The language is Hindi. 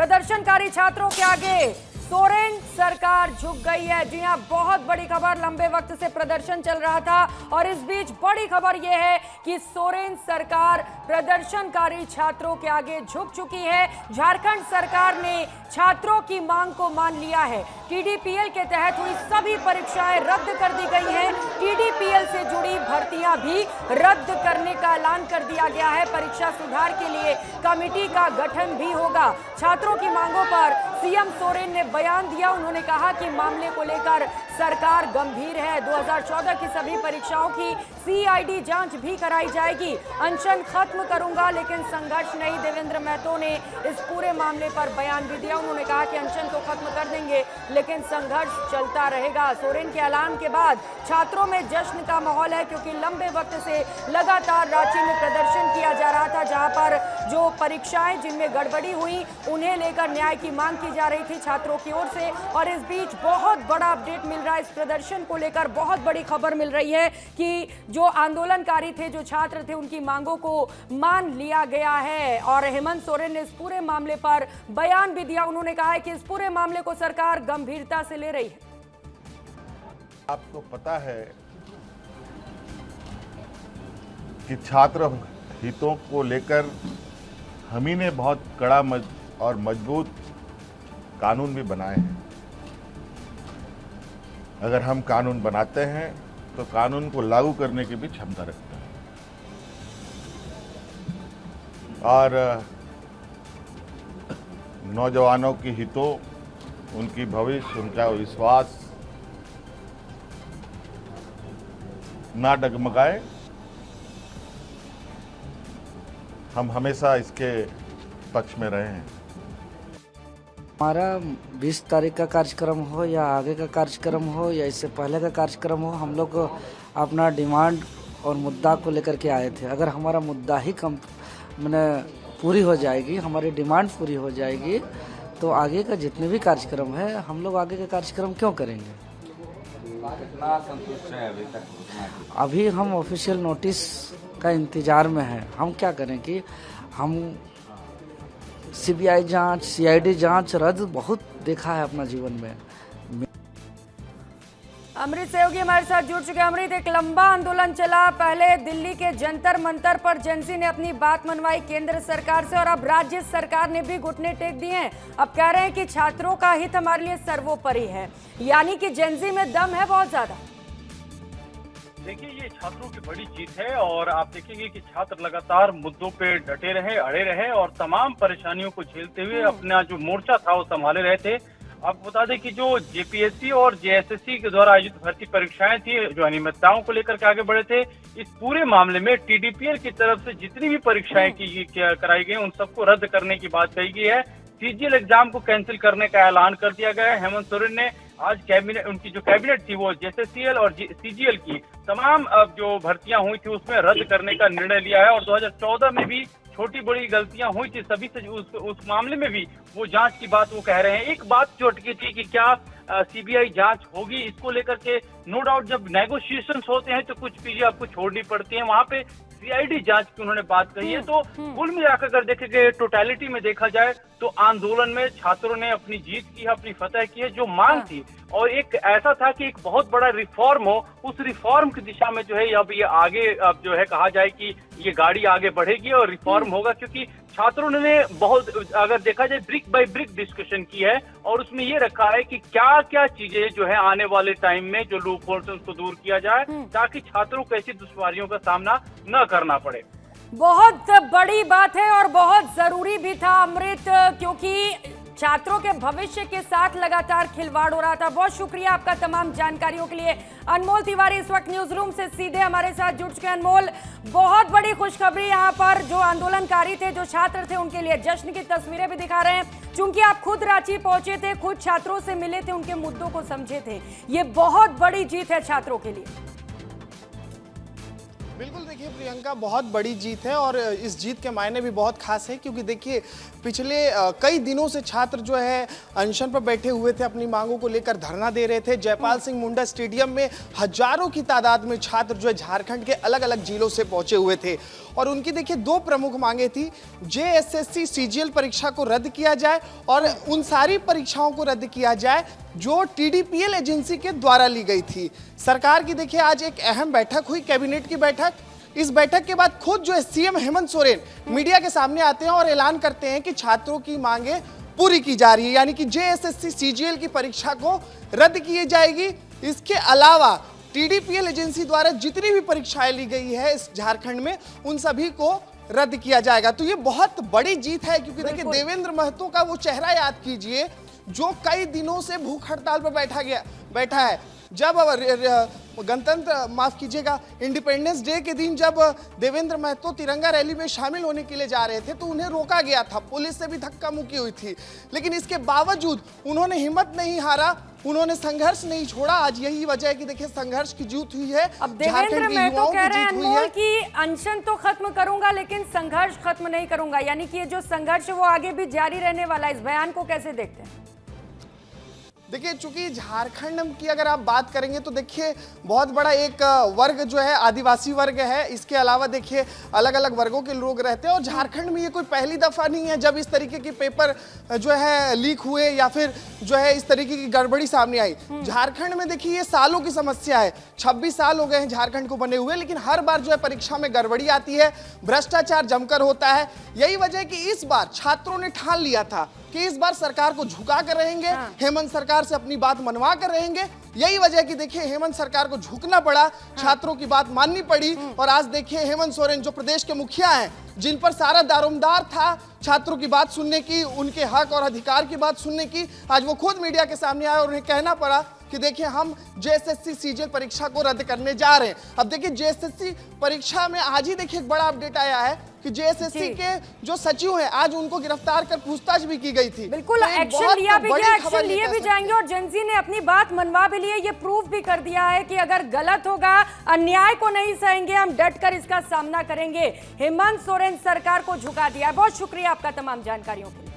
प्रदर्शनकारी छात्रों के आगे सोरेन सरकार झुक गई है। जी हां, बहुत बड़ी खबर। लंबे वक्त से प्रदर्शन चल रहा था और इस बीच बड़ी खबर यह है कि सोरेन सरकार प्रदर्शनकारी छात्रों के आगे झुक चुकी है। झारखंड सरकार ने छात्रों की मांग को मान लिया है। टीडीपीएल के तहत हुई सभी परीक्षाएं रद्द कर दी गई हैं। टीडीपीएल से जुड़ी भर्तियां भी रद्द करने का ऐलान कर दिया गया है। परीक्षा सुधार के लिए कमेटी का गठन भी होगा। छात्रों की मांगों पर सीएम सोरेन ने बयान दिया। उन्होंने कहा कि मामले को लेकर सरकार गंभीर है। 2014 की सभी परीक्षाओं की सीआईडी जांच भी कराई जाएगी। अनशन खत्म करूंगा लेकिन संघर्ष नहीं, देवेंद्र महतो ने इस पूरे मामले पर बयान भी दिया। उन्होंने कहा कि अनशन तो खत्म कर देंगे लेकिन संघर्ष चलता रहेगा। सोरेन के ऐलान के बाद छात्रों में जश्न का माहौल है, क्योंकि लंबे वक्त से लगातार रांची में प्रदर्शन किया जा रहा था, जहां पर जो परीक्षाएं जिनमें गड़बड़ी हुई उन्हें लेकर न्याय की मांग की जा रही थी छात्रों की ओर से। और इस बीच बहुत बड़ा अपडेट मिल रहा है। इस प्रदर्शन को लेकर बहुत बड़ी खबर मिल रही है कि जो आंदोलनकारी थे, जो छात्र थे, उनकी मांगों को मान लिया गया है। और हेमंत सोरेन ने इस पूरे मामले पर बयान भी दिया। उन्होंने कहा है कि इस पूरे मामले को सरकार गंभीरता से ले रही है। आपको पता है कि छात्र हितों को लेकर हम ही ने बहुत कड़ा और मजबूत कानून भी बनाए हैं। अगर हम कानून बनाते हैं तो कानून को लागू करने की भी क्षमता रखते हैं। और नौजवानों की हितों, उनकी भविष्य, उनका विश्वास ना डगमगाए, हम हमेशा इसके पक्ष में रहे हैं। हमारा 20 तारीख का कार्यक्रम हो या आगे का कार्यक्रम हो या इससे पहले का कार्यक्रम हो, हम लोग अपना डिमांड और मुद्दा को लेकर के आए थे। अगर हमारा मुद्दा ही पूरी हो जाएगी, हमारी डिमांड पूरी हो जाएगी, तो आगे का जितने भी कार्यक्रम है हम लोग आगे का कार्यक्रम क्यों करेंगे। कितना संतुष्ट है अभी तक? अभी हम ऑफिशियल नोटिस का इंतजार में हैं। हम क्या करें कि हम सीबीआई जांच, सीआईडी जांच रद्द बहुत देखा है अपना जीवन में। अमृत सहयोगी हमारे साथ जुड़ चुके हैं। अमृत, एक लंबा आंदोलन चला। पहले दिल्ली के जंतर मंतर पर जेंसी ने अपनी बात मनवाई केंद्र सरकार से और अब राज्य सरकार ने भी घुटने टेक दिए हैं। अब कह रहे हैं कि छात्रों का हित हमारे लिए सर्वोपरि है, यानी कि जेंसी में दम है बहुत ज्यादा। देखिए, ये छात्रों की बड़ी जीत है और आप देखेंगे कि छात्र लगातार मुद्दों पे डटे रहे, अड़े रहे और तमाम परेशानियों को झेलते हुए अपना जो मोर्चा था वो संभाले रहे थे। आपको बता दें कि जो जेपीएससी और जेएसएससी के द्वारा आयोजित भर्ती परीक्षाएं थी, जो अनियमितताओं को लेकर के आगे बढ़े थे, इस पूरे मामले में टीडीपीएल की तरफ से जितनी भी परीक्षाएं कराई गई उन सबको रद्द करने की बात कही गई है। सीजीएल एग्जाम को कैंसिल करने का ऐलान कर दिया गया है। हेमंत सोरेन ने आज कैबिनेट, उनकी जो कैबिनेट थी वो जेएसएससीएल और सीजीएल की तमाम जो भर्तियां हुई थी उसमें रद्द करने का निर्णय लिया है। और 2014 में भी छोटी बड़ी गलतियां हुई थी, सभी से उस मामले में भी वो जांच की बात वो कह रहे हैं। एक बात जो अटकी थी कि क्या सीबीआई जांच होगी, इसको लेकर के नो डाउट जब नेगोशिएशंस होते हैं तो कुछ चीजें आपको छोड़नी पड़ती हैं। वहां पे सीआईडी जांच की उन्होंने बात कही है। तो कुल मिलाकर अगर देखेंगे, टोटलिटी में देखा जाए तो आंदोलन में छात्रों ने अपनी जीत की है, अपनी फतह की है। जो मांग थी और एक ऐसा था कि एक बहुत बड़ा रिफॉर्म हो, उस रिफॉर्म की दिशा में जो है अब ये आगे, अब जो है कहा जाए कि ये गाड़ी आगे बढ़ेगी और रिफॉर्म होगा। क्योंकि छात्रों ने बहुत, अगर देखा जाए, ब्रिक बाय ब्रिक डिस्कशन की है और उसमें ये रखा है कि क्या क्या चीजें जो है आने वाले टाइम में जो लूप होल्स उसको दूर किया जाए ताकि छात्रों को ऐसी दुश्वारियों का सामना न करना पड़े। बहुत बड़ी बात है और बहुत जरूरी भी था अमृत, क्योंकि छात्रों के भविष्य के साथ लगातार खिलवाड़ हो रहा था। बहुत शुक्रिया आपका तमाम जानकारियों के लिए। अनमोल तिवारी इस वक्त न्यूज रूम से सीधे हमारे साथ जुड़ चुके हैं। अनमोल, बहुत बड़ी खुशखबरी यहाँ पर, जो आंदोलनकारी थे, जो छात्र थे, उनके लिए जश्न की तस्वीरें भी दिखा रहे हैं। चूंकि आप खुद रांची पहुंचे थे, खुद छात्रों से मिले थे, उनके मुद्दों को समझे थे, ये बहुत बड़ी जीत है छात्रों के लिए। बिल्कुल, देखिए प्रियंका, बहुत बड़ी जीत है और इस जीत के मायने भी बहुत खास है, क्योंकि देखिए पिछले कई दिनों से छात्र जो है अनशन पर बैठे हुए थे, अपनी मांगों को लेकर धरना दे रहे थे। जयपाल सिंह मुंडा स्टेडियम में हजारों की तादाद में छात्र जो है झारखंड के अलग अलग जिलों से पहुंचे हुए थे और उनकी देखिए दो प्रमुख मांगे थी। जेएसएससी सीजीएल परीक्षा को रद्द किया जाए और उन सारी परीक्षाओं को रद्द किया जाए जो टीडीपीएल एजेंसी के द्वारा ली गई थी। सरकार की देखिए आज एक अहम बैठक हुई, कैबिनेट की बैठक। इस बैठक के बाद खुद जो है सीएम हेमंत सोरेन मीडिया के सामने आते हैं और ऐलान करते हैं कि छात्रों की मांगे पूरी की जा रही है, यानी कि जेएसएससी सीजीएल की परीक्षा को रद्द की जाएगी। इसके अलावा टीडीपीएल एजेंसी द्वारा जितनी भी परीक्षाएं ली गई है इस झारखंड में, उन सभी को रद्द किया जाएगा। तो ये बहुत बड़ी जीत है, क्योंकि देखिए देवेंद्र महतो का वो चेहरा याद कीजिए जो कई दिनों से भूख हड़ताल पर बैठा है। जब इंडिपेंडेंस डे के दिन जब देवेंद्र महतो तिरंगा रैली में शामिल होने के लिए जा रहे थे तो उन्हें रोका गया था, पुलिस से भी धक्का मुक्की हुई थी, लेकिन इसके बावजूद उन्होंने हिम्मत नहीं हारा, उन्होंने संघर्ष नहीं छोड़ा। आज यही वजह है कि देखिए संघर्ष की जीत हुई है। अब देवेंद्र महतो कह रहे हैं अनमोल कि अनशन तो खत्म करूंगा लेकिन संघर्ष खत्म नहीं करूंगा, यानी कि ये जो संघर्ष है वो आगे भी जारी रहने वाला है। इस बयान को कैसे देखते हैं? देखिए, चूंकि झारखंड की अगर आप बात करेंगे तो देखिए बहुत बड़ा एक वर्ग जो है आदिवासी वर्ग है। इसके अलावा देखिए अलग अलग वर्गों के लोग रहते हैं और झारखंड में ये कोई पहली दफा नहीं है जब इस तरीके के पेपर जो है लीक हुए या फिर जो है इस तरीके की गड़बड़ी सामने आई। झारखंड में देखिए ये सालों की समस्या है, 26 साल हो गए हैं झारखंड को बने हुए, लेकिन हर बार जो है परीक्षा में गड़बड़ी आती है, भ्रष्टाचार जमकर होता है। यही वजह है कि इस बार छात्रों ने ठान लिया था कि इस बार सरकार को झुका कर रहेंगे, हेमंत सरकार से अपनी बात मनवा कर रहेंगे। यही वजह है कि देखिए हेमंत सरकार को झुकना पड़ा, छात्रों की बात माननी पड़ी और आज देखिए हेमंत सोरेन जो प्रदेश के मुखिया हैं, जिन पर सारा दारोमदार था छात्रों की बात सुनने की, उनके हक और अधिकार की बात सुनने की, आज वो खुद मीडिया के सामने आए और उन्हें कहना पड़ा कि देखिए हम जेएसएससी सीजीएल परीक्षा को रद्द करने जा रहे हैं। अब देखिए जेएसएससी परीक्षा में आज ही देखिए एक बड़ा अपडेट आया है कि जेएसएससी के जो सचिव हैं आज उनको गिरफ्तार कर पूछताछ भी की गई थी। बिल्कुल, एक्शन लिया भी गया, एक्शन लिए भी जाएंगे और जेंजी ने अपनी बात मनवा भी ली है। ये प्रूफ भी कर दिया है कि अगर गलत होगा, अन्याय को नहीं सहेंगे, हम डटकर इसका सामना करेंगे। हेमंत सोरेन सरकार को झुका दिया है। बहुत शुक्रिया आपका तमाम जानकारियों के लिए।